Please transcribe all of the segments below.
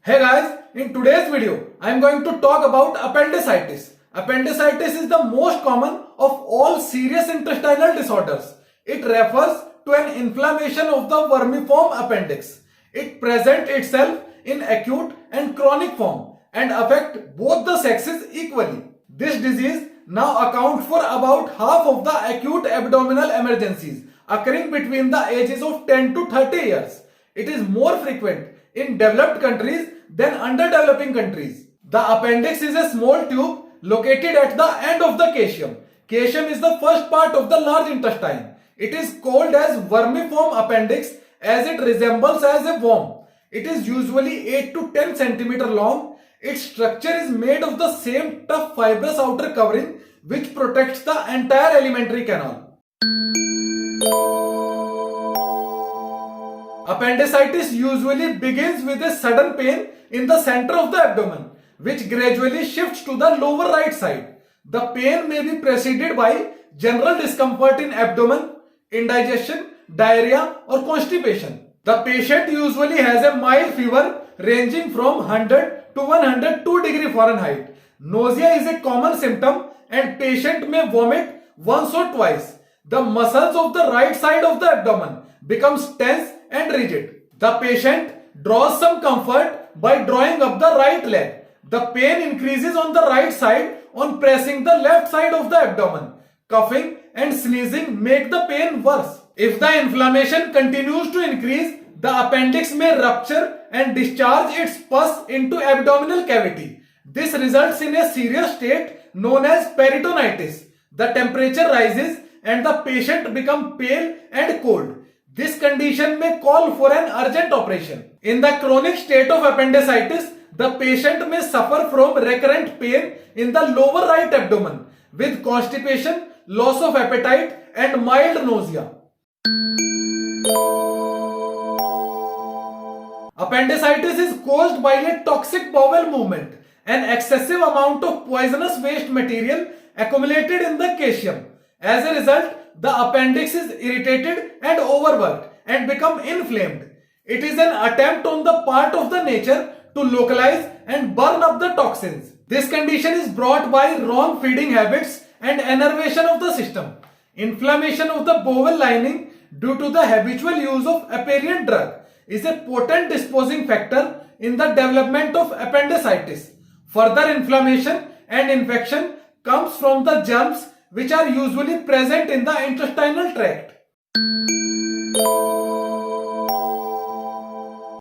Hey guys, in today's video, I am going to talk about appendicitis. Appendicitis is the most common of all serious intestinal disorders. It refers to an inflammation of the vermiform appendix. It presents itself in acute and chronic form and affect both the sexes equally. This disease now accounts for about half of the acute abdominal emergencies occurring between the ages of 10 to 30 years. It is more frequent in developed countries than underdeveloping countries. The appendix is a small tube located at the end of the caecum. Caecum is the first part of the large intestine. It is called as vermiform appendix as it resembles as a worm. It is usually 8 to 10 centimeter long. Its structure is made of the same tough fibrous outer covering which protects the entire alimentary canal. Appendicitis usually begins with a sudden pain in the center of the abdomen, which gradually shifts to the lower right side. The pain may be preceded by general discomfort in abdomen, indigestion, diarrhea or constipation. The patient usually has a mild fever ranging from 100 to 102 degree Fahrenheit. Nausea is a common symptom and patient may vomit once or twice. The muscles of the right side of the abdomen becomes tense and rigid. The patient draws some comfort by drawing up the right leg. The pain increases on the right side on pressing the left side of the abdomen. Coughing and sneezing make the pain worse. If the inflammation continues to increase, the appendix may rupture and discharge its pus into abdominal cavity. This results in a serious state known as peritonitis. The temperature rises and the patient becomes pale and cold. This condition may call for an urgent operation. In the chronic state of appendicitis, the patient may suffer from recurrent pain in the lower right abdomen with constipation, loss of appetite and mild nausea. Appendicitis is caused by a toxic bowel movement. An excessive amount of poisonous waste material accumulated in the caecum. As a result, the appendix is irritated and overworked and become inflamed. It is an attempt on the part of the nature to localize and burn up the toxins. This condition is brought by wrong feeding habits and enervation of the system. Inflammation of the bowel lining due to the habitual use of aperient drug is a potent disposing factor in the development of appendicitis. Further inflammation and infection comes from the germs which are usually present in the intestinal tract.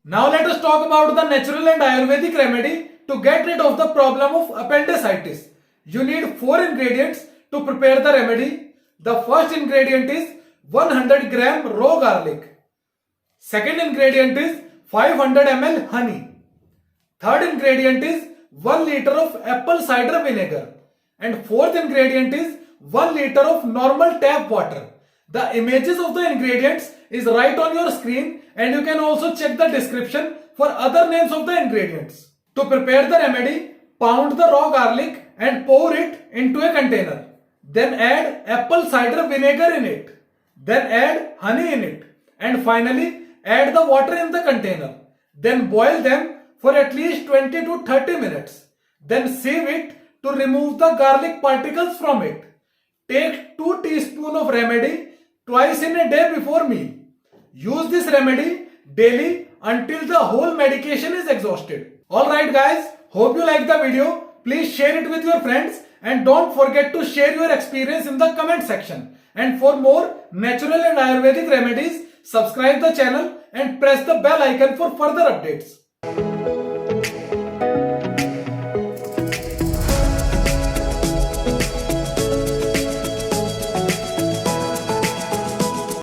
Now let us talk about the natural and Ayurvedic remedy to get rid of the problem of appendicitis. You need 4 ingredients to prepare the remedy. The first ingredient is 100 gram raw garlic. Second ingredient is 500 ml honey. Third ingredient is 1 liter of apple cider vinegar. And fourth ingredient is 1 liter of normal tap water. The images of the ingredients is right on your screen and you can also check the description for other names of the ingredients. To prepare the remedy, pound the raw garlic and pour it into a container. Then add apple cider vinegar in it. Then add honey in it. And finally, add the water in the container. Then boil them for at least 20 to 30 minutes. Then sieve it to remove the garlic particles from it. Take 2 teaspoons of remedy twice in a day before meal. Use this remedy daily until the whole medication is exhausted. Alright guys, hope you like the video. Please share it with your friends and don't forget to share your experience in the comment section. And for more natural and Ayurvedic remedies, subscribe the channel and press the bell icon for further updates.